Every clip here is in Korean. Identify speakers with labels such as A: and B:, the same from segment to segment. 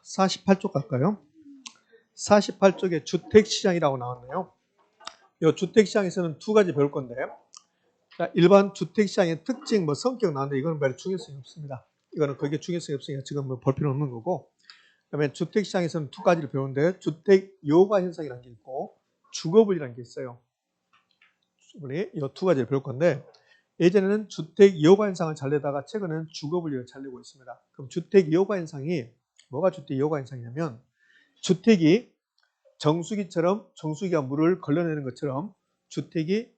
A: 48쪽 갈까요? 48쪽에 주택시장이라고 나왔네요. 이 주택시장에서는 두 가지 배울 건데, 자, 일반 주택시장의 특징, 성격 나왔는데 이거는 별로 중요성이 없습니다. 이거는 그게 중요성이 없으니까 지금 볼 필요 없는 거고, 그다음에 주택시장에서는 두 가지를 배우는데, 주택 여가 현상이라는 게 있고, 주거분리라는 게 있어요. 우리 이 두 가지를 배울 건데, 예전에는 주택 여가 현상을 잘 내다가 최근에는 주거분리를 잘 내고 있습니다. 그럼 주택 여가 현상이 뭐가 주택 여가 현상이냐면, 주택이 정수기가 물을 걸러내는 것처럼 주택이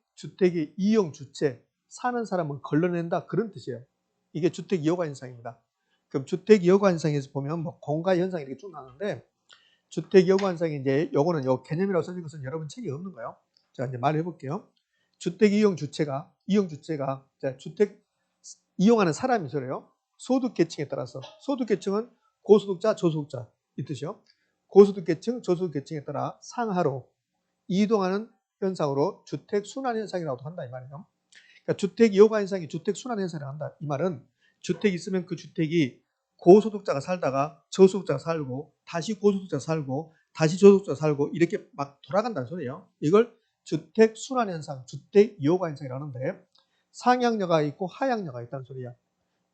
A: 이용 주체, 사는 사람을 걸러낸다, 그런 뜻이에요. 이게 주택 여가 현상입니다. 그럼 주택 여가 현상에서 보면 공가 현상이 이렇게 쭉 나오는데, 주택 여가 현상이 이제 요거는 요 개념이라고 써진 것은 여러분 책이 없는 거예요. 자, 이제 말해 볼게요. 주택 이용 주체가 자, 주택 이용하는 사람이 소래요. 소득 계층에 따라서 소득 계층은 고소득자, 저소득자 이 뜻이요. 고소득 계층, 저소득 계층에 따라 상하로 이동하는 현상으로 주택 순환 현상이라고도 한다 이 말이에요. 그러니까 주택 여가 현상이 주택 순환 현상이라고 한다. 이 말은 주택이 있으면 그 주택이 고소득자가 살다가 저소득자가 살고 다시 고소득자가 살고 다시 저소득자가 살고 이렇게 막 돌아간다는 소리예요. 이걸 주택 순환 현상, 주택 여가 현상이라고 하는데, 상향여가 있고 하향여가 있다는 소리야.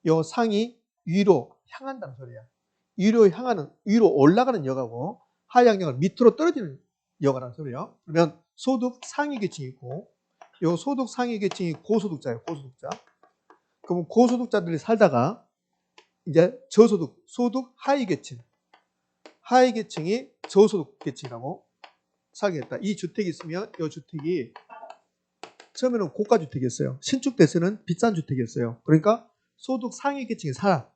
A: 요 상이 위로 향한다는 소리야. 위로 올라가는 여가고, 하향여가는 밑으로 떨어지는 여가라는 소리야. 그러면 소득 상위 계층이 있고, 요 소득 상위 계층이 고소득자예요. 고소득자. 그럼 고소득자들이 살다가 이제 소득 하위 계층이 저소득 계층이라고 살게 됐다. 이 주택이 있으면 이 주택이 처음에는 고가 주택이었어요. 신축돼서는 비싼 주택이었어요. 그러니까 소득 상위 계층이 살아.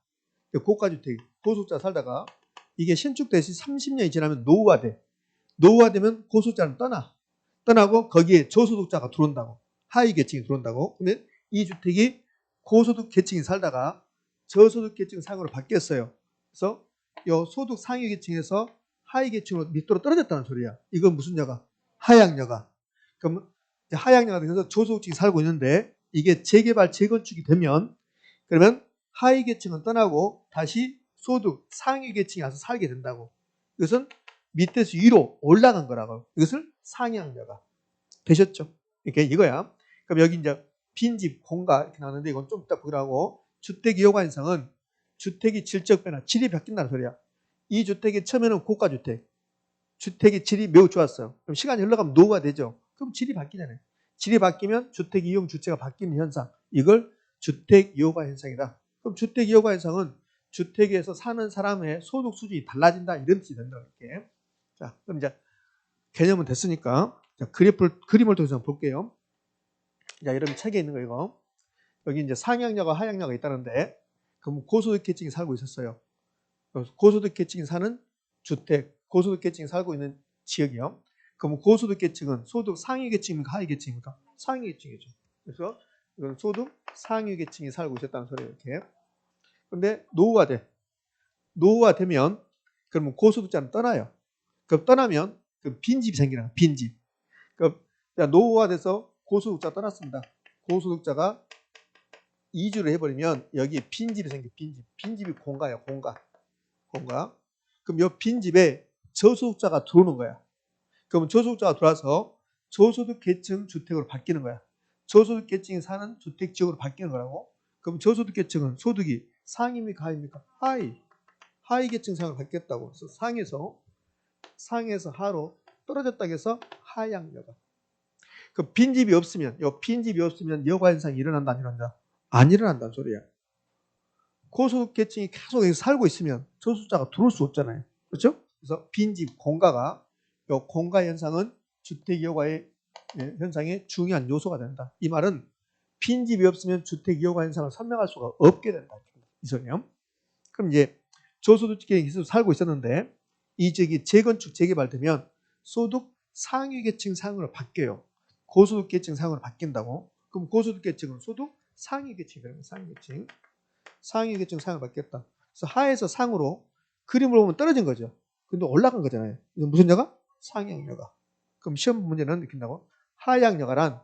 A: 고가 주택, 고소득자 살다가 이게 신축돼서 30년이 지나면 노후화돼. 노후화되면 고소득자는 떠나고 거기에 저소득자가 들어온다고. 하위 계층이 들어온다고. 그러면 이 주택이 고소득 계층이 살다가 저소득 계층 상으로 바뀌었어요. 그래서 이 소득 상위 계층에서 하위 계층으로 밑으로 떨어졌다는 소리야. 이건 무슨 여가? 하향여가. 그럼 하향여가 되면서 저소득층이 살고 있는데, 이게 재개발, 재건축이 되면 그러면 하위 계층은 떠나고 다시 소득 상위 계층이 와서 살게 된다고. 이것은 밑에서 위로 올라간 거라고. 이것을 상향여가. 되셨죠? 이렇게 이거야. 그럼 여기 이제 빈집, 공가 이렇게 나오는데, 이건 좀 이따 보라고. 주택 여가 현상은 주택이 질적 변화, 질이 바뀐다는 소리야. 이 주택이 처음에는 고가주택, 주택의 질이 매우 좋았어요. 그럼 시간이 흘러가면 노후가 되죠. 그럼 질이 바뀌잖아요. 질이 바뀌면 주택 이용 주체가 바뀌는 현상, 이걸 주택 여가 현상이다. 그럼 주택 여가 현상은 주택에서 사는 사람의 소득 수준이 달라진다, 이런 뜻이 된다. 이렇게. 자, 그럼 이제 개념은 됐으니까 자, 그림을 통해서 한번 볼게요. 자, 여러분 책에 있는 거 이거. 여기 이제 상향여가 하향여가 있다는데, 그럼 고소득 계층이 살고 있었어요. 고소득 계층이 사는 주택, 고소득 계층이 살고 있는 지역이요. 그럼 고소득 계층은 소득 상위 계층입니까, 하위 계층입니까? 상위 계층이죠. 그래서 이건 소득 상위 계층이 살고 있었다는 소리예요. 이렇게. 근데 노후화되면 그러면 고소득자는 떠나요. 그럼 떠나면 그 빈집이 생기는 거예요. 빈집. 그럼 노후화돼서 고소득자가 떠났습니다. 고소득자가 이주를 해버리면 여기 빈집이 생겨. 빈집이 공가예요. 공가. 그럼 이 빈집에 저소득자가 들어오는 거야. 그럼 저소득자가 들어와서 저소득 계층 주택으로 바뀌는 거야. 저소득 계층이 사는 주택 지역으로 바뀌는 거라고. 그럼 저소득 계층은 소득이 상입니까, 하입니까? 하위 계층 상으로 바뀌었다고. 그래서 상에서 하로 떨어졌다고 해서 하향여가. 그 빈집이 없으면 여가 현상이 일어난다, 안 일어난다? 안 일어난다는 소리야. 고소득 계층이 계속 여기 살고 있으면 저소득자가 들어올 수 없잖아요. 그렇죠? 그래서 빈집, 공가 현상은 주택 여가의 현상의 중요한 요소가 된다. 이 말은 빈집이 없으면 주택 여가 현상을 설명할 수가 없게 된다. 이 소리요. 그럼 이제 저소득층이 계속 살고 있었는데, 이 지역이 재건축, 재개발되면 소득 상위 계층 상으로 바뀌어요. 고소득 계층 상으로 바뀐다고. 그럼 고소득 계층은 소득 상위 계층이 되는 거예요. 상위 계층 상을 바뀌었다. 그래서 하에서 상으로 그림을 보면 떨어진 거죠. 근데 올라간 거잖아요. 이건 무슨 여가? 상향여가. 그럼 시험 문제는 이렇게 나고, 하향여가란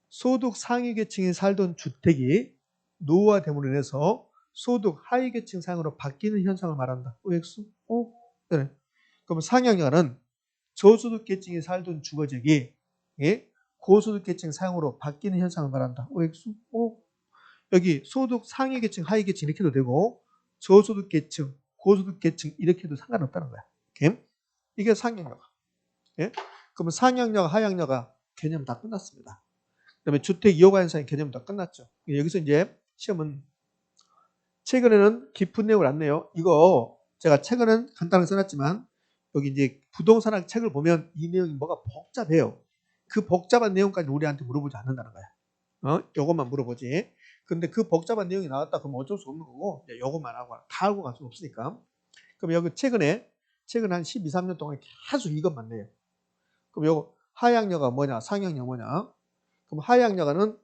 A: 소득 상위 계층이 살던 주택이 노후화됨으로 인해서 소득 하위 계층 상으로 바뀌는 현상을 말한다. OX? 오? 그래. 그럼 상향력은 저소득 계층이 살던 주거지역이 예? 고소득 계층 상으로 바뀌는 현상을 말한다. OX? 오? 여기 소득 상위 계층, 하위 계층 이렇게 해도 되고 저소득 계층, 고소득 계층 이렇게 해도 상관없다는 거야. 오케이? 이게 상향력. 예? 그러면 상향력, 하향력가 개념 다 끝났습니다. 그다음에 주택 이용화 현상의 개념 다 끝났죠. 여기서 이제 시험은 최근에는 깊은 내용을 안 내요. 이거 제가 최근엔 간단하게 써놨지만 여기 이제 부동산학 책을 보면 이 내용이 뭐가 복잡해요. 그 복잡한 내용까지 우리한테 물어보지 않는다는 거야. 요것만 물어보지. 근데 그 복잡한 내용이 나왔다 그러면 어쩔 수 없는 거고 요것만 하고 다 알고 갈 수는 없으니까. 그럼 여기 최근 한 12, 13년 동안 계속 이것만 내요. 그럼 요거 하향여가 뭐냐 상향여 뭐냐. 그럼 하향여가는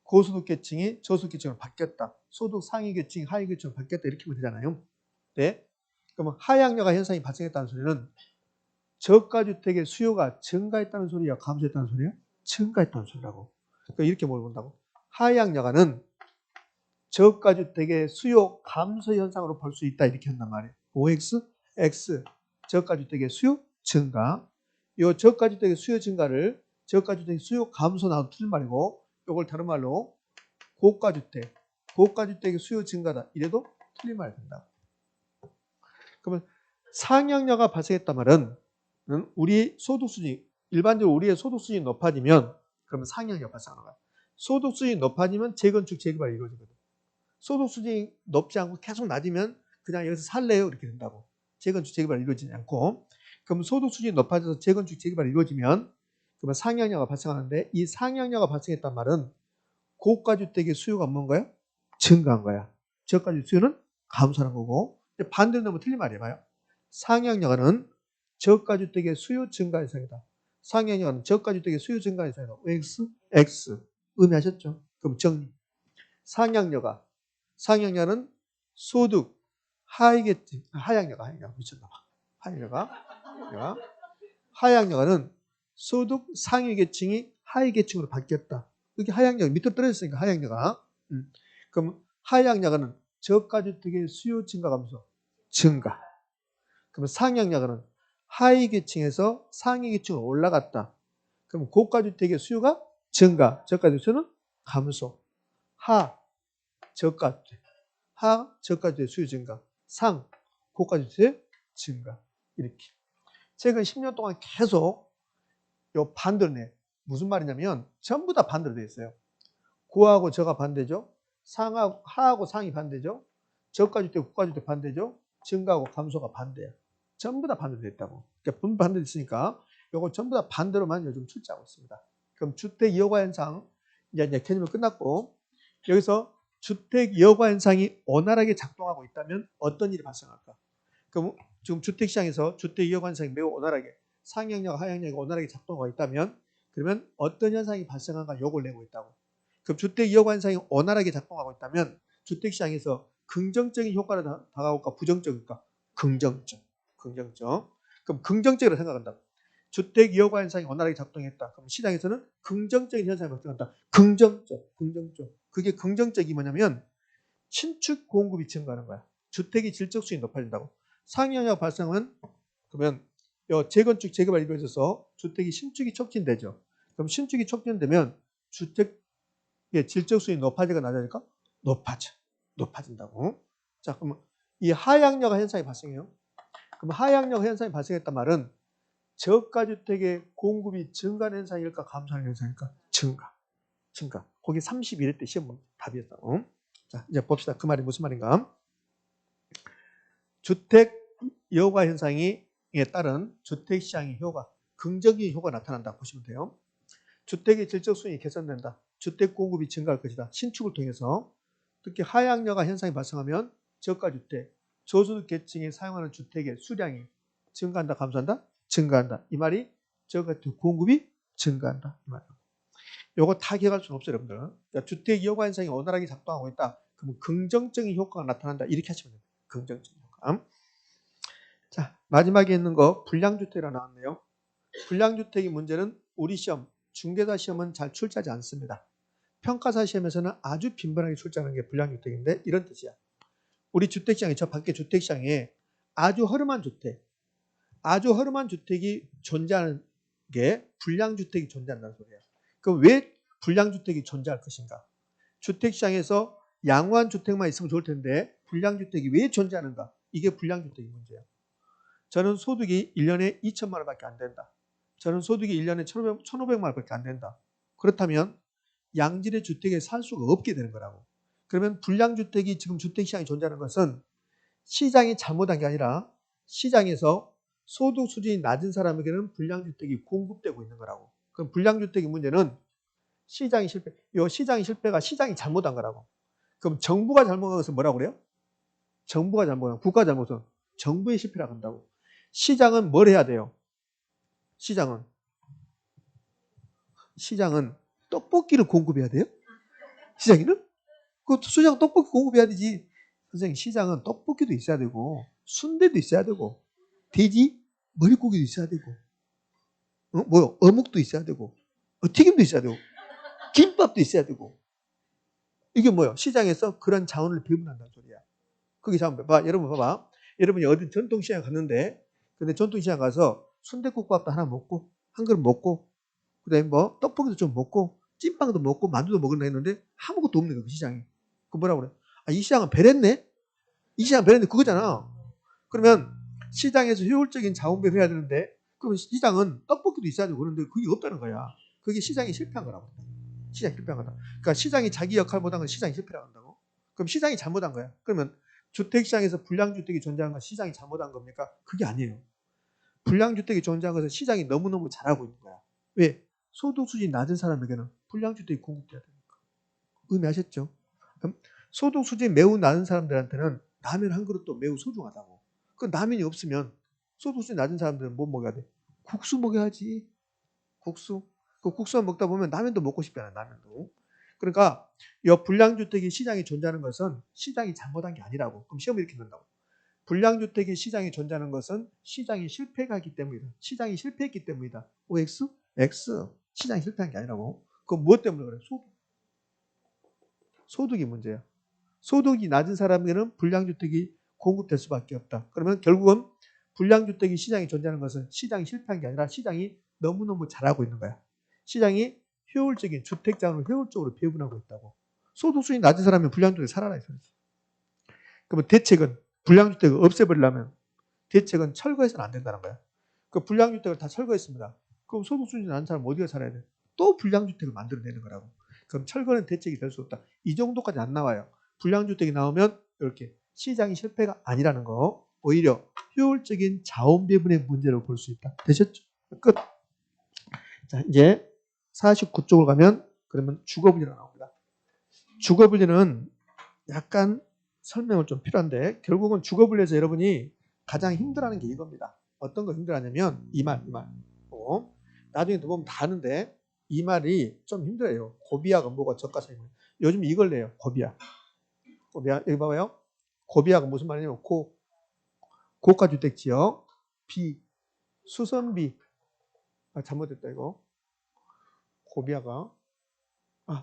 A: 고소득 계층이 저소득 계층으로 바뀌었다. 소득 상위 계층이 하위 계층으로 바뀌었다. 이렇게 하면 되잖아요. 네. 그러면 하향여가 현상이 발생했다는 소리는 저가주택의 수요가 증가했다는 소리야? 감소했다는 소리야? 증가했다는 소리라고. 그러니까 이렇게 물어본다고. 하향여가는 저가주택의 수요 감소 현상으로 볼 수 있다. 이렇게 한단 말이에요. OX, X. 저가주택의 수요 증가. 이 저가주택의 수요 증가를 저가주택의 수요 감소 나와도 틀린 말이고 이걸 다른 말로 고가주택의 수요 증가다. 이래도 틀린 말이 된다. 그러면 상향여가 발생했단 말은 우리 소득 수준이 일반적으로 우리의 소득 수준이 높아지면 그러면 상향여가 발생하는 거야. 소득 수준이 높아지면 재건축 재개발이 이루어지거든. 소득 수준이 높지 않고 계속 낮으면 그냥 여기서 살래요 이렇게 된다고. 재건축 재개발이 이루어지지 않고 그럼 소득 수준이 높아져서 재건축 재개발이 이루어지면 그러면 상향여가 발생하는데 이 상향여가 발생했단 말은 고가주택의 수요가 뭔가요? 증가한 거야. 저가주택 수요는 감소하는 거고 반대로 너무 틀린 말이에요. 봐요. 상향여가는 저가주택의 수요 증가 현상이다. 상향여가는 저가주택의 수요 증가 현상이다. X, X. 의미하셨죠? 그럼 정리. 상향여가는 소득 하위계층, 하향여가 미쳤나봐. 하향여가는 소득 상위 계층이 하위 계층으로 바뀌었다. 이게 하향여가 밑으로 떨어졌으니까 하향여가. 그럼 하향여가는 저가주택의 수요 증가 감소 증가. 그럼 상향여가는 하위 계층에서 상위 계층으로 올라갔다. 그럼 고가주택의 수요가 증가, 저가주택 수요는 감소. 저가주택 수요 증가. 고가주택 증가. 이렇게. 최근 10년 동안 계속 요 반대로 내. 무슨 말이냐면 전부 다 반대로 되어 있어요. 고하고 저가 반대죠. 하하고 상이 반대죠. 저가주택, 고가주택 반대죠. 증가하고 감소가 반대야. 전부 다 반대로 되어 있다고. 그러니까 분명 반대로 있으니까 요거 전부 다 반대로만 요즘 출제하고 있습니다. 그럼 주택 이어가 현상 이제 개념이 끝났고 여기서 주택 이어가 현상이 원활하게 작동하고 있다면 어떤 일이 발생할까? 그럼 지금 주택시장에서 주택 이어가 현상이 매우 원활하게 상향력, 하향력이 원활하게 작동하고 있다면 그러면 어떤 현상이 발생한가 요걸 내고 있다고. 그럼 주택 이어가 현상이 원활하게 작동하고 있다면 주택시장에서 긍정적인 효과를 다가올까 부정적일까? 긍정적. 그럼 긍정적으로 생각한다. 주택 이어가 현상이 원활하게 작동했다. 그럼 시장에서는 긍정적인 현상이 발생한다. 긍정적. 그게 긍정적이 뭐냐면 신축 공급이 증가하는 거야. 주택의 질적 수준이 높아진다고. 상향력 발생은 그러면 재건축 재개발이 이루어져서 주택이 신축이 촉진되죠. 그럼 신축이 촉진되면 주택의 질적 수준이 높아지가 낮아질까? 높아진다고. 자, 그러면 이 하향력 현상이 발생해요. 그럼 하향력 현상이 발생했단 말은 저가주택의 공급이 증가하는 현상일까 감소하는 현상일까? 증가. 거기 31회 때 시험 답이었다. 자, 이제 봅시다. 그 말이 무슨 말인가? 주택 여가 현상에 따른 주택시장의 효과, 긍정적인 효과가 나타난다 보시면 돼요. 주택의 질적 수준이 개선된다. 주택 공급이 증가할 것이다. 신축을 통해서 특히 하향여가 현상이 발생하면 저가주택, 저소득 계층이 사용하는 주택의 수량이 증가한다, 감소한다? 증가한다. 이 말이 저가주택 공급이 증가한다. 이 말이에요. 요거 다 기억할 수는 없어요, 여러분들. 그러니까 주택 여가 현상이 원활하게 작동하고 있다. 그러면 긍정적인 효과가 나타난다. 이렇게 하시면 돼요. 긍정적인 효과. 자, 마지막에 있는 거 불량주택이라 나왔네요. 불량주택의 문제는 우리 시험, 중개사 시험은 잘 출제하지 않습니다. 평가사 시험에서는 아주 빈번하게 출제하는 게 불량주택인데 이런 뜻이야. 우리 주택시장에, 저 밖에 주택시장에 아주 허름한 주택이 존재하는 게 불량주택이 존재한다는 소리예요. 그럼 왜 불량주택이 존재할 것인가? 주택시장에서 양호한 주택만 있으면 좋을 텐데 불량주택이 왜 존재하는가? 이게 불량주택의 문제예요. 저는 소득이 1년에 2천만 원밖에 안 된다. 저는 소득이 1년에 1,500만 원밖에 안 된다. 그렇다면 양질의 주택에 살 수가 없게 되는 거라고. 그러면 불량주택이 지금 주택시장에 존재하는 것은 시장이 잘못한 게 아니라 시장에서 소득 수준이 낮은 사람에게는 불량주택이 공급되고 있는 거라고. 그럼 불량주택의 문제는 시장이 실패. 이 시장이 실패가 시장이 잘못한 거라고. 그럼 정부가 잘못한 것은 뭐라고 그래요? 정부가 잘못한, 국가 잘못은 정부의 실패라고 한다고. 시장은 뭘 해야 돼요? 시장은 떡볶이를 공급해야 돼요? 시장에는? 그 시장 떡볶이 공급해야 되지. 선생님, 시장은 떡볶이도 있어야 되고 순대도 있어야 되고 돼지 머릿고기도 있어야 되고 어묵도 있어야 되고 튀김도 있어야 되고 김밥도 있어야 되고. 이게 뭐예요? 시장에서 그런 자원을 배분한다는 소리야. 거기 자원 봐. 여러분 봐봐. 여러분이 어디 전통시장 갔는데 근데 전통시장 가서 순댓국밥도 하나 먹고 한 그릇 먹고 그다음에 뭐 떡볶이도 좀 먹고 찐빵도 먹고 만두도 먹으려 했는데 아무것도 없는 거야, 그 시장이. 그 뭐라고 그래? 아, 이 시장은 배랬네? 이 시장은 배랬네, 그거잖아. 그러면 시장에서 효율적인 자원 배분을 해야 되는데 그러면 시장은 떡볶이도 있어야 되고 그런데 그게 없다는 거야. 그게 시장이 실패한 거라고. 시장이 실패한 거다. 그러니까 시장이 자기 역할 못한 건 시장이 실패라고 한다고? 그럼 시장이 잘못한 거야. 그러면 주택시장에서 불량주택이 존재하는 건 시장이 잘못한 겁니까? 그게 아니에요. 불량주택이 존재한 것은 시장이 너무너무 잘하고 있는 거야. 왜? 소득 수준이 낮은 사람에게는 불량주택이 공급돼야 되니까. 의미하셨죠? 그럼 소득 수준이 매우 낮은 사람들한테는 라면 한 그릇도 매우 소중하다고. 그 라면이 없으면 소득 수준이 낮은 사람들은 뭐 먹어야 돼? 국수 먹어야지. 국수. 그 국수만 먹다 보면 라면도 먹고 싶잖아, 라면도. 그러니까 이 불량주택이 시장에 존재하는 것은 시장이 잘못한 게 아니라고. 그럼 시험을 이렇게 낸다고. 불량주택이 시장에 존재하는 것은 시장이 실패했기 때문이다. 시장이 실패했기 때문이다. OX? X. 시장이 실패한 게 아니라고. 그건 무엇 때문에 그래? 소득이 문제야. 소득이 낮은 사람에게는 불량주택이 공급될 수밖에 없다. 그러면 결국은 불량주택이 시장에 존재하는 것은 시장이 실패한 게 아니라 시장이 너무너무 잘하고 있는 거야. 시장이 효율적인 주택 자원을 효율적으로 배분하고 있다고. 소득 수준이 낮은 사람은 불량주택이 살아라. 그러면 대책은 불량주택을 없애버리려면 대책은 철거해서는 안 된다는 거야. 그 불량주택을 다 철거했습니다. 그럼 소득 수준이 낮은 사람은 어디가 살아야 돼? 또 불량주택을 만들어내는 거라고. 그럼 철거는 대책이 될 수 없다. 이 정도까지 안 나와요. 불량주택이 나오면 이렇게 시장이 실패가 아니라는 거. 오히려 효율적인 자원 배분의 문제로 볼 수 있다. 되셨죠? 끝. 자, 이제 49쪽을 가면 그러면 주거분리가 나옵니다. 주거분리는 약간 설명을 좀 필요한데 결국은 주거분리에서 여러분이 가장 힘들어하는 게 이겁니다. 어떤 거 힘들어하냐면 이 말. 나중에 또 보면 다 아는데 이 말이 좀 힘들어요. 고비하고 뭐가 저가상이. 요즘 이걸 내요. 고비하. 여기 봐봐요. 고비하가 무슨 말이냐면 고가주택지역 비 수선비. 아, 잘못됐다 이거. 고비하가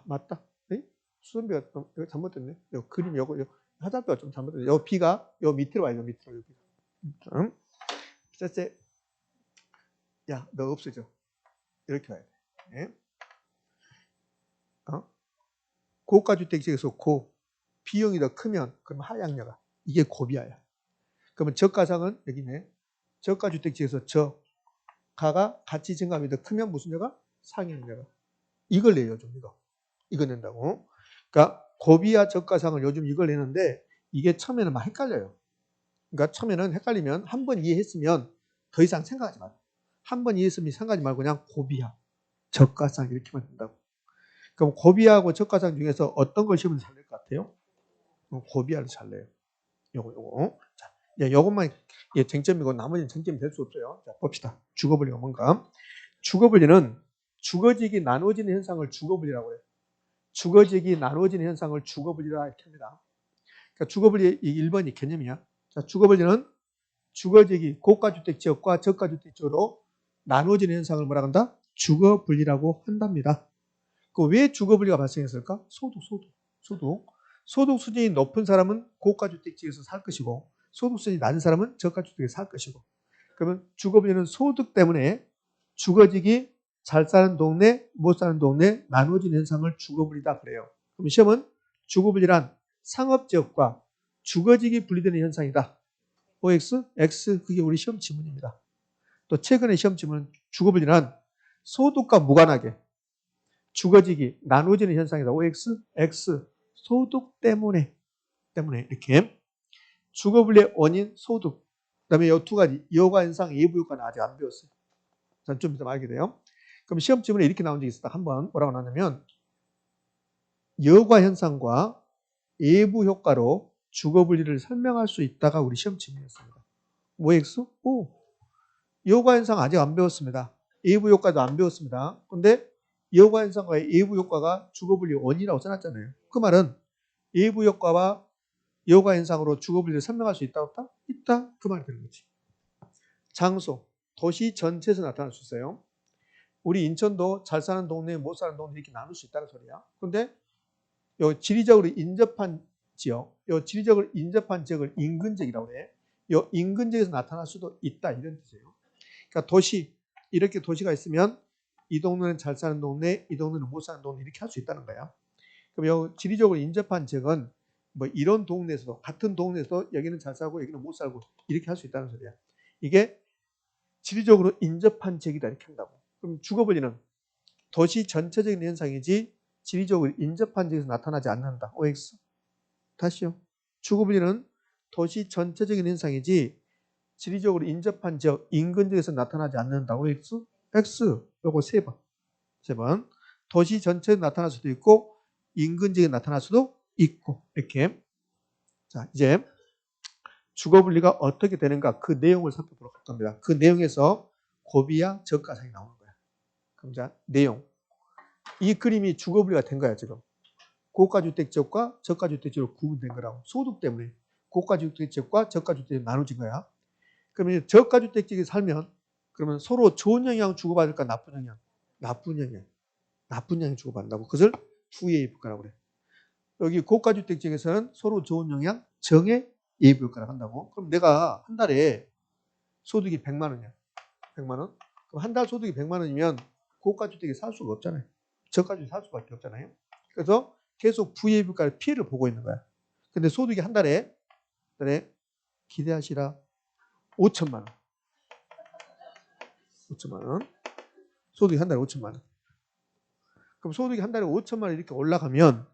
A: 맞다. 네? 수선비가 이거 잘못됐네. 요 그림 요거 화살표가 좀 잘못됐네. 요 비가 요 밑으로 와요. 밑으로 여기. 쎄. 야, 너 없어져. 이렇게 와야 돼. 네? 고가주택지에서 비용이 더 크면 그러면 하향여가. 이게 고비하야. 그러면 저가상은 여기네. 저가주택지에서 가가 가치 증감이 더 크면 무슨 여가? 상향여가. 이걸 내요, 좀 이거 낸다고. 그러니까 고비와 저가상을 요즘 이걸 내는데 이게 처음에는 막 헷갈려요. 그러니까 처음에는 헷갈리면 한 번 이해했으면 더 이상 생각하지 마요. 한 번 이해했으면 생각하지 말고 그냥 고비와 저가상 이렇게만 된다고. 그럼 고비하고 저가상 중에서 어떤 걸 시험을 잘 낼 것 같아요? 고비하를 잘 내요. 요거. 자, 요것만 쟁점이고 나머지는 쟁점이 될 수 없어요. 자, 봅시다. 주거분리가 뭔가? 주거분리는 주거지역이 나눠지는 현상을 주거분리라고 해요. 주거지역이 나눠지는 현상을 주거분리라 이렇게 합니다. 그러니까 주거분리 1번이 개념이야. 자, 주거분리는 주거지역이 고가주택지역과 저가주택지역으로 나눠지는 현상을 뭐라 한다? 주거분리라고 한답니다. 왜 주거분리가 발생했을까? 소득. 소득 수준이 높은 사람은 고가주택 지역에서 살 것이고 소득 수준이 낮은 사람은 저가주택에서 살 것이고 그러면 주거분리는 소득 때문에 주거지기 잘 사는 동네, 못 사는 동네 나누어진 현상을 주거분리다 그래요. 그럼 시험은 주거분리란 상업지역과 주거지기 분리되는 현상이다. OX, X 그게 우리 시험 지문입니다. 또 최근에 시험 지문은 주거분리란 소득과 무관하게 주거지기 나누어지는 현상이다. OX, X 소득 때문에 이렇게 주거분리의 원인 소득 그다음에 이 두 가지 여과 현상 예부 효과는 아직 안 배웠어요. 전 좀 이따 알게 돼요. 그럼 시험 지문에 이렇게 나온 적이 있었다. 한번 뭐라고 나왔냐면 여과 현상과 예부 효과로 주거분리를 설명할 수 있다가 우리 시험 지문이었습니다. OX? 오, 여과 현상 아직 안 배웠습니다. 예부 효과도 안 배웠습니다. 근데 여과 현상과 예부 효과가 주거분리 원인이라고 써놨잖아요. 그 말은 예부 효과와 여과 현상으로 주거분리를 설명할 수 있다 없다? 있다. 그 말이 되는 거지. 장소, 도시 전체에서 나타날 수 있어요. 우리 인천도 잘 사는 동네, 못 사는 동네 이렇게 나눌 수 있다는 소리야. 근데 요 지리적으로 인접한 지역, 요 지리적으로 인접한 지역을 인근지역이라고 그래. 요 인근지역에서 나타날 수도 있다 이런 뜻이에요. 그러니까 도시, 이렇게 도시가 있으면 이 동네는 잘 사는 동네, 이 동네는 못 사는 동네 이렇게 할 수 있다는 거야. 그럼 요 지리적으로 인접한 지역은 뭐 이런 동네에서도 같은 동네에서 여기는 잘 살고 여기는 못 살고 이렇게 할 수 있다는 소리야. 이게 지리적으로 인접한 지역이다 이렇게 한다고. 그럼 주거분리는 도시 전체적인 현상이지 지리적으로 인접한 지역에서 나타나지 않는다. OX. 다시요. 주거분리는 도시 전체적인 현상이지 지리적으로 인접한 지역, 인근 지역에서 나타나지 않는다. OX. X. 요거 세 번. 세 번. 도시 전체에 나타날 수도 있고 인근 지역에 나타날 수도 있고 이렇게. 자, 이제 주거분리가 어떻게 되는가 그 내용을 살펴보도록 할 겁니다. 그 내용에서 고비와 저가상이 나오는 거야. 그럼 자, 내용. 이 그림이 주거분리가 된 거야, 지금. 고가주택지역과 저가주택지역으로 구분된 거라고. 소득 때문에 고가주택지역과 저가주택지역이 나눠진 거야. 그러면 저가주택지역에 살면 그러면 서로 좋은 영향 주고받을까 나쁜 영향? 나쁜 영향. 나쁜 영향 주고받는다고. 그것을 부예의불가라고 그래. 여기 고가주택지역에서는 서로 좋은 영향 정해예의불가라고 한다고. 그럼 내가 한 달에 소득이 100만 원이야. 100만 원. 그럼 한 달 소득이 100만 원이면 고가주택에 살 수가 없잖아요. 저가주택에 살 수밖에 없잖아요. 그래서 계속 부예의불가의 피해를 보고 있는 거야. 근데 소득이 한 달에 기대하시라 5천만 원. 5천만 원. 소득이 한 달에 5천만 원. 그럼 소득이 한 달에 5천만 원 이렇게 올라가면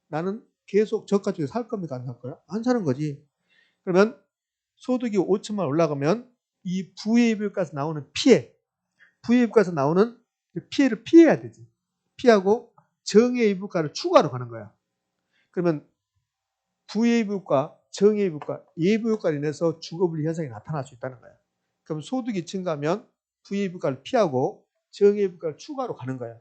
A: 나는 계속 저가주택에 살 겁니까? 안 살 거야? 안 사는 거지. 그러면 소득이 5천만 원 올라가면 이 부예의불가에서 나오는 피해, 부예의불가에서 나오는 피해를 피해야 되지. 피하고 정예의불가를 추가로 가는 거야. 그러면 부예의불가, 정예의불가, 예부효과로 인해서 주거분리 현상이 나타날 수 있다는 거야. 그럼 소득이 증가하면 부예의불가를 피하고 정예의불가를 추가로 가는 거야.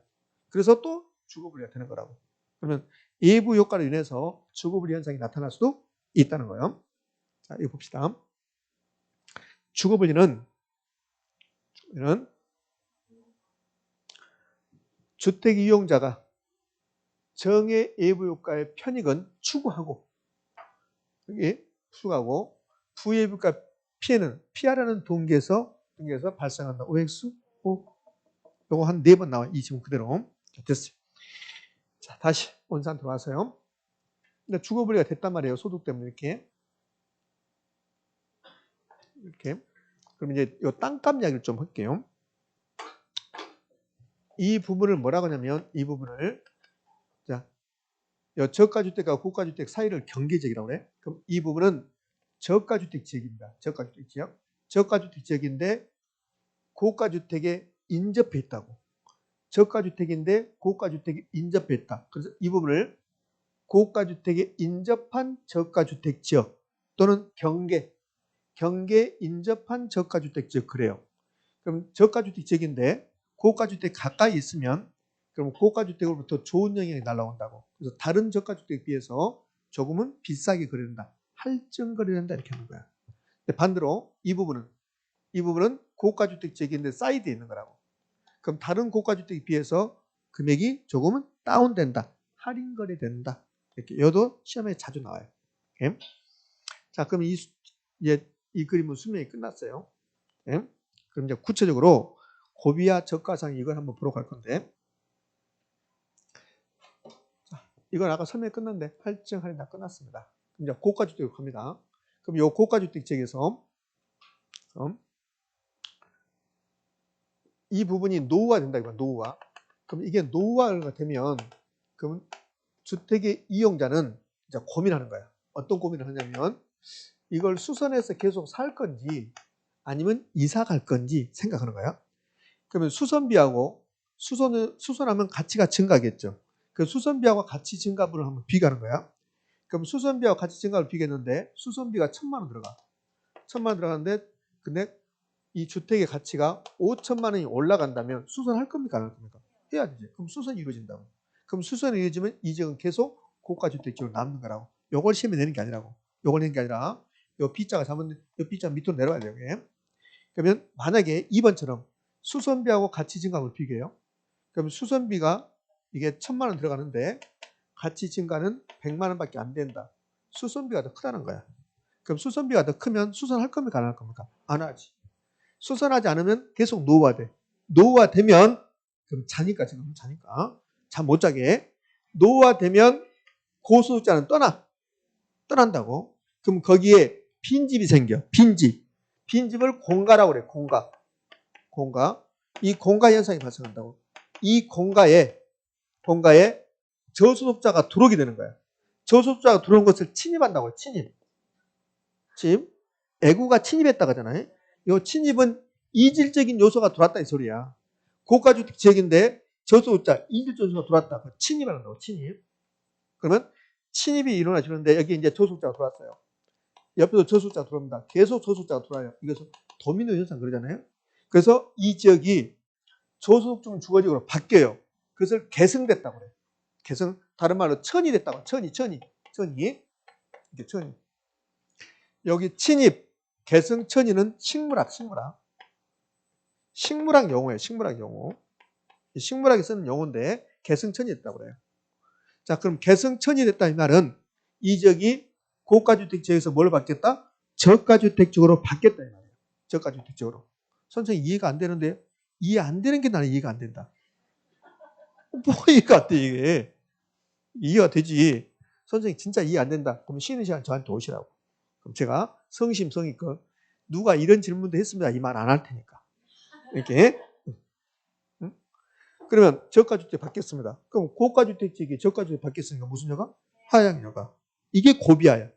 A: 그래서 또 주거분리가 되는 거라고. 그러면 예부효과로 인해서 주거분리 현상이 나타날 수도 있다는 거예요. 자, 이거 봅시다. 주거분리는 주택 이용자가 정의 예부효과의 편익은 추구하고 부예의불가 피해는 피하라는 동기에서 발생한다. OX? 요거 한 4번 나와. 이 지문 그대로. 자, 됐어요. 자, 다시 원산 들어와서요. 근데 주거분리가 됐단 말이에요. 소득 때문에 이렇게. 그럼 이제 요 땅값 이야기를 좀 할게요. 이 부분을 뭐라고 하냐면 이 부분을 자, 요 저가주택과 고가주택 사이를 경계지역이라고 그래. 그럼 이 부분은 저가주택 지역입니다. 저가주택 지역. 저가주택 지역인데 고가주택에 인접해 있다고. 저가주택인데 고가주택에 인접해 있다. 그래서 이 부분을 고가주택에 인접한 저가주택 지역 또는 경계 인접한 저가주택 지역 그래요. 그럼 저가주택 지역인데 고가주택 가까이 있으면 그럼 고가주택으로부터 좋은 영향이 날라온다고. 그래서 다른 저가주택에 비해서 조금은 비싸게 거래된다. 할증 거래된다 이렇게 하는 거야. 근데 반대로 이 부분은 고가주택 지역인데 사이드에 있는 거라고. 그럼 다른 고가주택에 비해서 금액이 조금은 다운된다. 할인 거래된다. 이렇게 여도 시험에 자주 나와요. 예? 자, 그럼 이 그림은 수명이 끝났어요. 예? 그럼 이제 구체적으로 고비와 저가상 이걸 한번 보러 갈 건데, 자, 이건 아까 설명이 끝났는데 할증 할인 다 끝났습니다. 이제 고가주택으로 갑니다. 그럼 이 고가주택 지역에서 이 부분이 노후화 된다 이거 노후화. 그럼 이게 노후화가 되면 그럼 주택의 이용자는 이제 고민하는 거야. 어떤 고민을 하냐면 이걸 수선해서 계속 살 건지 아니면 이사 갈 건지 생각하는 거야. 그러면 수선비하고 수선하면 가치가 증가하겠죠. 그 수선비하고 가치 증가분을 한번 비교하는 거야. 그럼 수선비하고 가치 증가를 비교했는데 수선비가 1,000만 원 들어가. 1,000만 원 들어가는데 근데 이 주택의 가치가 5천만 원이 올라간다면 수선할 겁니까 안 할 겁니까? 해야 되지. 그럼 수선이 이루어진다고. 그럼 수선이 이루어지면 이 지역은 계속 고가주택지로 남는 거라고. 요걸 시험에 내는 게 아니라고. 요걸 내는 게 아니라 요 B자가 잘못 요 B자 밑으로 내려가야 돼요. 이게. 그러면 만약에 2번처럼 수선비하고 가치 증가를 비교해요. 그럼 수선비가 이게 1,000만 원 들어가는데 가치 증가는 100만 원밖에 안 된다. 수선비가 더 크다는 거야. 그럼 수선비가 더 크면 수선할 겁니까 안 할 겁니까? 안 하지. 수선하지 않으면 계속 노후화돼. 노후화되면 그럼 자니까 지금 자니까 잠 못 자게 노후화되면 고소득자는 떠난다고. 그럼 거기에 빈집이 생겨. 빈집을 공가라고 그래. 공가. 이 공가 현상이 발생한다고. 이 공가에 저소득자가 들어오게 되는 거야. 저소득자가 들어온 것을 침입한다고. 침입. 애구가 침입했다고 하잖아요. 이 침입은 이질적인 요소가 들어왔다 이 소리야. 고가주택 지역인데 저소득자 이질적 요소가 들어왔다. 침입을 한다고. 침입. 그러면 침입이 일어나시는데 여기 이제 저소득자가 들어왔어요. 옆에도 저소득자가 들어옵니다. 계속 저소득자가 들어와요. 이것은 도미노 현상 그러잖아요. 그래서 이 지역이 저소득층 주거지역으로 바뀌어요. 그것을 계승됐다고 그래요. 계승, 다른 말로 천이 됐다고. 천이. 이게 천이. 여기 침입, 계승, 천이는 식물학 용어예요. 식물학 용어. 식물학에 쓰는 용어인데 계승천이 됐다고 그래요. 자, 그럼 계승천이 됐다 이 말은 이 지역이 고가주택 지역에서 뭘 바뀌었다? 저가주택 지역으로 바뀌었다 이 말이에요. 저가주택 지역으로. 선생님 이해가 안 되는데 이해 안 되는 게 나는 이해가 안 된다. 뭐 이해가 안 돼 이게. 이해가 되지. 선생님 진짜 이해 안 된다. 그럼 쉬는 시간 저한테 오시라고. 그럼 제가 성심성의껏 누가 이런 질문도 했습니다. 이 말 안 할 테니까. 이렇게. 응? 그러면 저가주택 바뀌었습니다. 그럼 고가주택 지역이 저가주택 바뀌었으니까 무슨 여가? 하향여가. 이게 고비야야.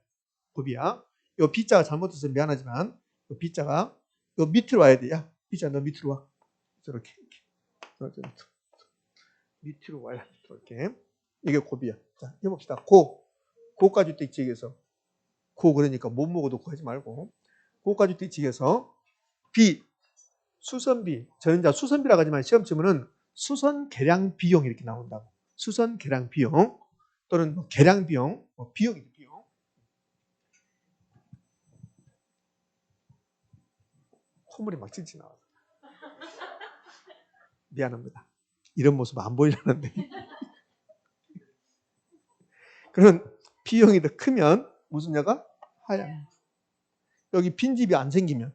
A: 고비야. 요 B자가 잘못해서 미안하지만 요 B자가 요 밑으로 와야 돼. 야, B자 너 밑으로 와. 이렇게. 밑으로 와야 이렇게. 이게 고비야. 자, 해봅시다. 고가주택 지역에서 그러니까 못 먹어도 하지 말고 고가주택 지역에서 B 수선비 저는 이제 수선비라고 하지만 시험 치면은 수선 계량 비용 이렇게 나온다고. 수선 계량 비용 또는 뭐 계량 비용, 비용이죠 비용. 콧물이 막 찔찔 나와. 미안합니다. 이런 모습 안 보이려는데. 그런 비용이 더 크면 무슨 여가? 하향. 여기 빈집이 안 생기면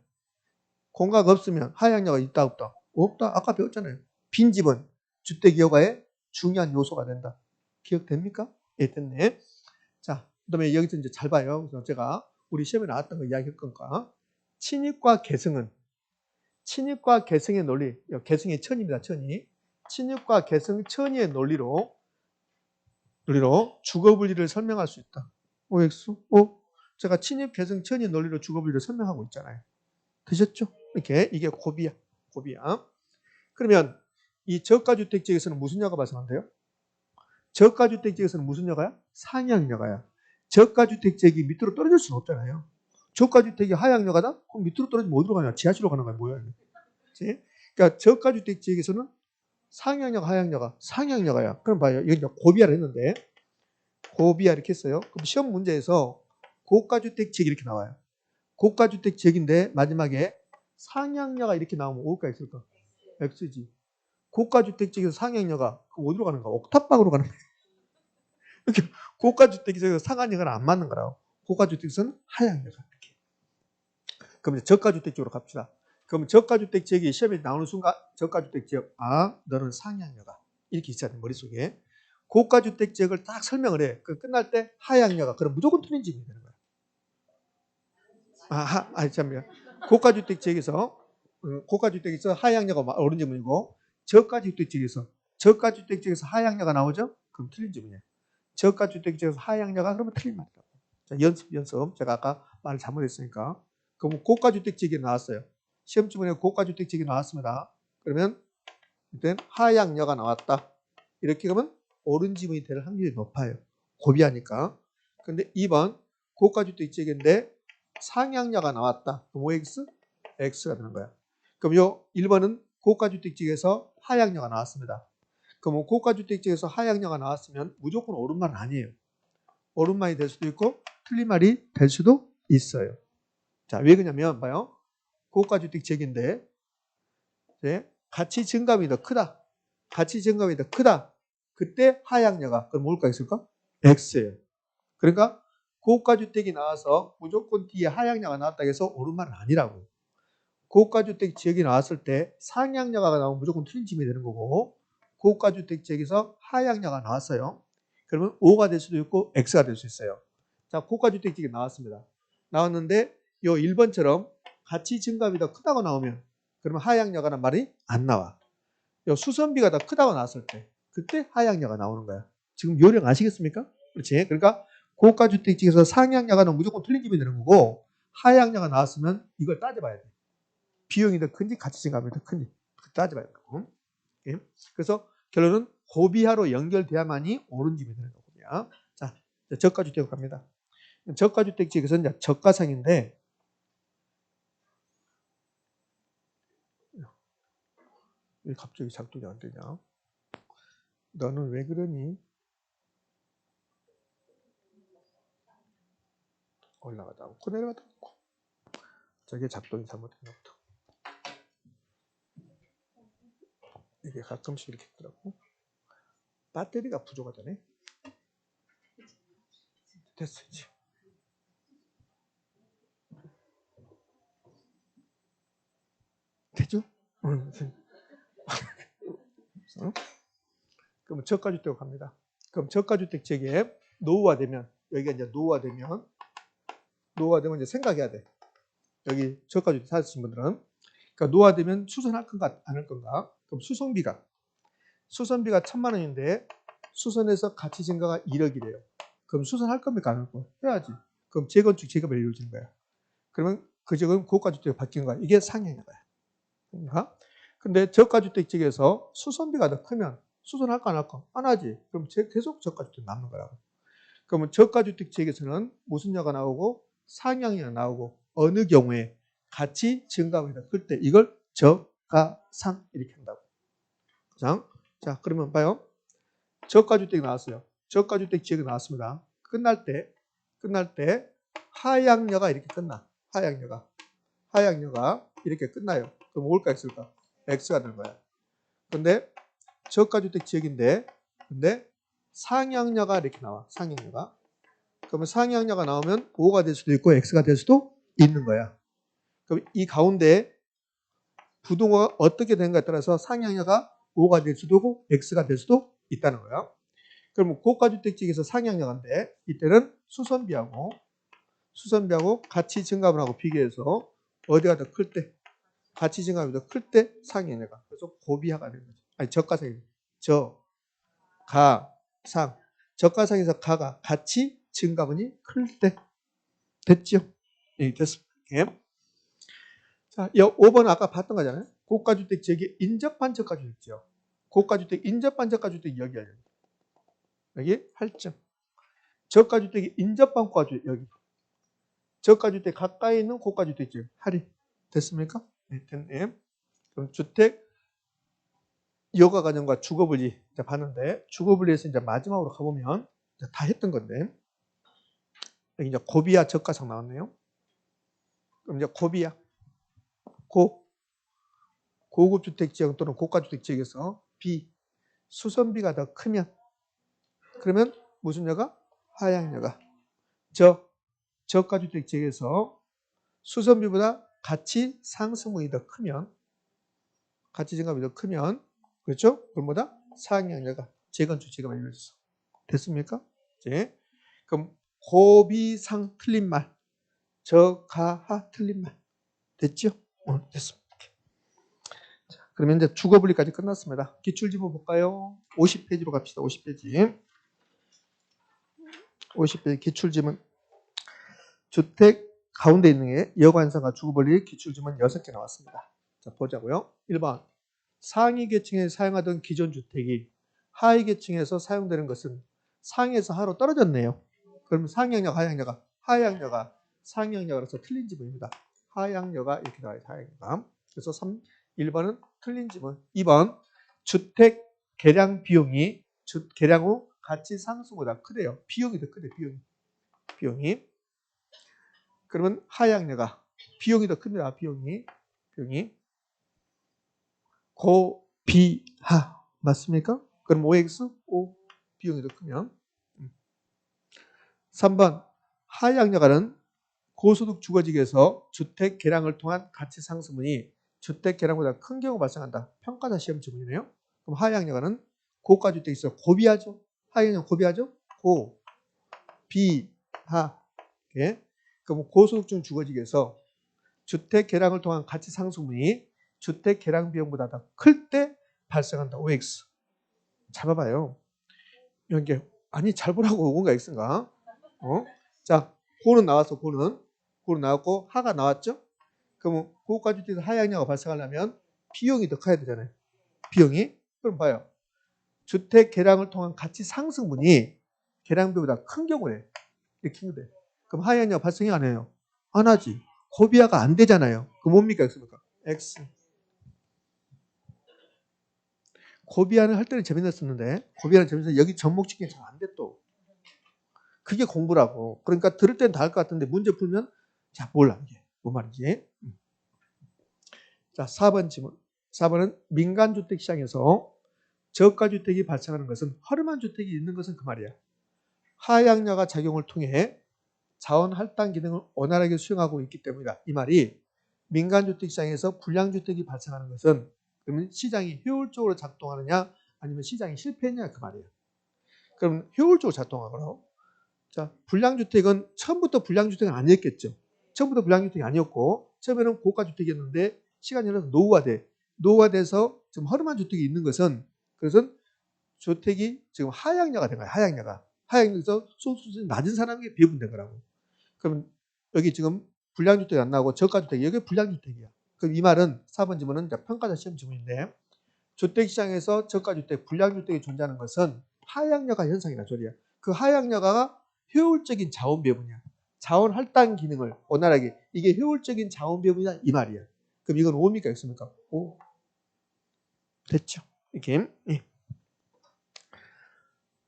A: 공가가 없으면 하향여가 있다 없다? 없다. 아까 배웠잖아요. 빈집은 주택여가의 중요한 요소가 된다. 기억됩니까? 예, 됐네. 자, 그 다음에 여기서 이제 잘 봐요. 그래서 제가 우리 시험에 나왔던 거 이야기할 거니까. 친입과 계승은 친입과 계승의 논리, 계승의 천입니다. 천이. 친입과 계승 천이의 논리로 주거분리를 설명할 수 있다. OX? 제가 친입 계승 천이의 논리로 주거분리를 설명하고 있잖아요. 되셨죠? 이렇게 이게 고비야. 그러면 이 저가주택 지역에서는 무슨 여가 발생한대요? 저가주택 지역에서는 무슨 여가야? 상향여가야. 저가주택 지역이 밑으로 떨어질 수는 없잖아요. 저가주택이 하향여가다? 그럼 밑으로 떨어지면 어디로 가냐? 지하실로 가는 거야. 뭐야? 그치? 그러니까 저가주택 지역에서는 상향여가, 하향여가, 상향여가야. 그럼 봐요. 이건 이제 고비야를 했는데 고비야 이렇게 했어요. 그럼 시험 문제에서 고가주택 지역이 이렇게 나와요. 고가주택 지역인데 마지막에 상향여가 이렇게 나오면 O가 있을까? X지. 고가주택 지역에서 상향여가 어디로 가는가? 옥탑방으로 가는 거야. 고가주택 지역에서 상한여가는 안 맞는 거라고. 고가주택에서는 하향여가. 이렇게. 그럼 이제 저가주택 지역으로 갑시다. 그럼 저가주택 지역이 시험에 나오는 순간 저가주택 지역, 아, 너는 상향여가. 이렇게 있어야 돼, 머릿속에. 고가주택 지역을 딱 설명을 해. 그 끝날 때 하향여가. 그럼 무조건 틀린 지역이 되는 거야. 잠깐만요. 고가주택 지역에서 하향여가 옳은 지문이고, 저가주택 지역에서 하향여가 나오죠? 그럼 틀린 지문이에요. 저가주택 지역에서 하향여가 그러면 틀린 말이라고. 자, 연습. 제가 아까 말을 잘못했으니까. 그럼 고가주택 지역이 나왔어요. 시험 지문에 고가주택 지역이 나왔습니다. 그러면 일단 하향여가 나왔다. 이렇게 하면 옳은 지문이 될 확률이 높아요. 고비하니까. 근데 2번 고가주택 지역인데 상향여가 나왔다. 그럼 OX? X가 되는 거야. 그럼 요 1번은 고가주택 지역에서 하향여가 나왔습니다. 그럼 고가주택 지역에서 하향여가 나왔으면 무조건 옳은 말은 아니에요. 옳은 말이 될 수도 있고 틀린 말이 될 수도 있어요. 자, 왜 그러냐면 봐요. 고가주택 지역인데 가치 증감이 더 크다. 가치 증감이 더 크다. 그때 하향여가. 그럼 뭘까 있을까? X예요. 그러니까 고가주택이 나와서 무조건 뒤에 하향여가 나왔다 해서 옳은 말은 아니라고. 고가주택 지역이 나왔을 때 상향여가가 나오면 무조건 틀린 지문이 되는 거고, 고가주택 지역에서 하향여가 나왔어요. 그러면 O가 될 수도 있고 X가 될 수 있어요. 자, 고가주택 지역이 나왔습니다. 나왔는데 요 1번처럼 가치 증감이 더 크다고 나오면 그러면 하향여가는 말이 안 나와. 요 수선비가 더 크다고 나왔을 때 그때 하향여가 나오는 거야. 지금 요령 아시겠습니까? 그렇지? 그러니까 고가주택 지역에서 상향여가는 무조건 틀린 지문이 되는 거고, 하향여가 나왔으면 이걸 따져봐야 돼. 비용이 더 큰지 가치 증감이 더 큰지 따져봐야 된다고. 예? 그래서 결론은 고비하로 연결돼야만이 옳은 집이 되는 거고요. 자, 저가주택으로 갑니다. 저가주택 지역에서는 이제 저가상인데, 왜 갑자기 작동이 안 되냐? 너는 왜 그러니? 올라가다 않고 내려가다 않고. 저게 작동이 잘못됐나 보다. 이게 가끔씩 이렇게 있더라고. 배터리가 부족하다네. 됐어 이제. 되죠? 응. 그럼 저가주택으로 갑니다. 그럼 저가주택 지역에 노후화되면, 여기가 이제 노후화되면 이제 생각해야 돼. 여기 저가주택 사신 분들은. 그러니까 노후화되면 수선할 건가 안 할 건가? 그럼 수선비가 1,000만 원인데 수선해서 가치 증가가 1억이래요. 그럼 수선할 겁니까 안 할 거야? 해야지. 그럼 재건축 재개발 이루어지는 거야. 그러면 그 지역은 고가주택으로 바뀌는 거야. 이게 상향인 거야. 그러니까? 근데 저가주택 지역에서 수선비가 더 크면 수선할까 안 할까? 안 하지. 그럼 계속 저가주택 남는 거라고. 그러면 저가주택 지역에서는 무슨 여가 나오고 상향이 나오고 어느 경우에 가치 증가가 더 클 때 이걸 저가상 이렇게 한다고. 자, 그러면 봐요. 저가주택이 나왔어요. 저가주택 지역이 나왔습니다. 끝날 때 하향여가 이렇게 끝나. 하향여가 이렇게 끝나요. 그럼 뭘까 있을까? X가 되는 거야. 근데 저가주택 지역인데 상향여가 이렇게 나와. 상향여가. 그러면 상향여가 나오면 O가 될 수도 있고 X가 될 수도 있는 거야. 그럼 이 가운데 부동호가 어떻게 되는가에 따라서 상향여가 O가 될 수도 있고 X가 될 수도 있다는 거야. 그러면 고가주택 지역에서 상향여가인데 이때는 수선비하고 가치 증감을 하고 비교해서 어디가 더 클 때, 가치 증감이 더 클 때 상향여가. 그래서 고비하가 되는 거죠. 아니 저가상이 저가상. 저가상에서 가가 가치 증감이 클 때. 됐죠? 네, 됐습니다. 예. 자, 5번 아까 봤던 거잖아요. 고가주택 지역에 인접한 저가주택 지역. 고가주택 인접한 저가주택 여기야. 여기 8점. 저가주택이 인접한 고가주택 여기. 저가주택 가까이 있는 고가주택 지역 할인. 됐습니까? 네, 됐네. 그럼 주택 여가가정과 주거분리 봤는데 주거분리에서 이제 마지막으로 가보면 다 했던 건데 여기 이제 고비와 저가상 나왔네요. 그럼 이제 고비야. 고급주택 지역 또는 고가주택 지역에서 수선비가 더 크면 그러면 무슨 여가? 하향여가. 저가주택 지역에서 수선비보다 가치 상승분이 더 크면, 가치 증가분이 더 크면, 그렇죠? 그럼 뭐다? 상향여가, 재건축 지역가 이루어졌어. 됐습니까? 이제 그럼 고비상 틀린 말, 저가하 틀린 말. 됐죠? 됐습니다. 자, 그러면 이제 주거분리까지 끝났습니다. 기출지문 볼까요? 50페이지로 갑시다. 50페이지. 50페이지 기출지문. 주택 가운데 있는 게 여관상가 주거분리 기출지문 6개 나왔습니다. 자, 보자고요. 1번. 상위 계층에 사용하던 기존 주택이 하위 계층에서 사용되는 것은 상위에서 하로 떨어졌네요. 그러면 상향여가, 하향여가, 하향여가, 상향여가라서 틀린 지문입니다. 하향여가 이렇게 나와요. 하향여가. 그래서 1번은 틀린 지문. 2번. 주택 개량 비용이 개량 후 가치 상승보다 크대요. 비용이 더 크대. 비용이. 그러면 하향여가 비용이 더 큽니다. 비용이 고비하 맞습니까? 그럼 OX O 비용이 더 크면 3번 하향여가는 고소득 주거지역에서 주택 개량을 통한 가치 상승분이 주택 개량보다 큰 경우 발생한다. 평가자 시험 지문이네요. 그럼 하향여가는 고가주택이 있어 고비하죠. 하향여가 고비하죠. 고비하. 예. 그럼 고소득 주거지역에서 주택 개량을 통한 가치 상승분이 주택 개량 비용보다 더 클 때 발생한다. OX. 잡아봐요. 이런 게 아니 잘 보라고 뭔가 X인가? 자, 고는 나왔어. 고는 나왔고 하가 나왔죠? 그러면 고가주택에서 하향여가 발생하려면 비용이 더 커야 되잖아요. 비용이. 그럼 봐요. 주택 개량을 통한 가치 상승분이 개량 비용보다 큰 경우에 이렇게 돼. 그럼 하향여가 발생이 안 해요. 안 하지. 고비화가 안 되잖아요. 그럼 뭡니까? X입니까? X. 고비화는 할 때는 재밌었는데 고비화는 재밌었는데 여기 접목 측정이 잘 안 돼 또. 그게 공부라고. 그러니까 들을 땐 다 할 것 같은데 문제 풀면 자 몰라 이게 뭔 말인지. 자 4번 지문. 4번은 민간주택 시장에서 저가주택이 발생하는 것은 허름한 주택이 있는 것은 그 말이야. 하향여가 작용을 통해 자원 할당 기능을 원활하게 수행하고 있기 때문이다. 이 말이 민간주택 시장에서 불량주택이 발생하는 것은 그러면 시장이 효율적으로 작동하느냐 아니면 시장이 실패했냐 그 말이에요. 그럼 효율적으로 작동하거나 자 불량주택은 처음부터 불량주택은 아니었겠죠. 처음부터 불량주택이 아니었고 처음에는 고가주택이었는데 시간이 흘러서 노후화돼서 지금 허름한 주택이 있는 것은 그것은 주택이 지금 하향여가 된 거예요. 하향여에서 소득수준이 낮은 사람에게 배분된 거라고. 그럼 여기 지금 불량주택이 안 나오고 저가주택이 여기 불량주택이야. 그럼 이 말은 4번 지문은 평가자 시험 지문인데 주택시장에서 저가주택, 불량주택이 존재하는 것은 하향여가 현상이라 소리야. 그 하향여가가 효율적인 자원 배분이야. 자원 할당 기능을 원활하게 이게 효율적인 자원 배분이다 이 말이야. 그럼 이건 O입니까 X입니까? O. 됐죠? 이렇게. 예.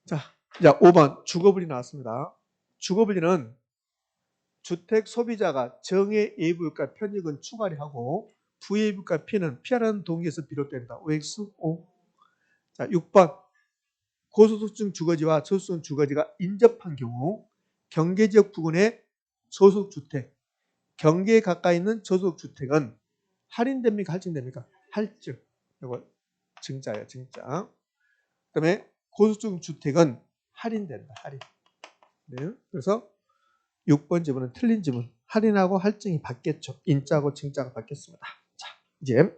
A: 자, 5번 주거분리 나왔습니다. 주거분리는 주택 소비자가 정의 예부율과 편익은 추가리 하고 부예부율과 피는 피하라는 동기에서 비롯된다. OX, O. 자, 6번 고소득층 주거지와 저소득층 주거지가 인접한 경우 경계지역 부근의 저소득주택, 경계에 가까이 있는 저소득주택은 할인됩니까? 할증됩니까? 할증. 이거 증자예요. 증자. 그다음에 고소득층 주택은 할인된다. 할인. 네. 그래서 6번 지문은 틀린 지문. 할인하고 할증이 바뀌었죠. 인자하고 증자가 바뀌었습니다. 자, 이제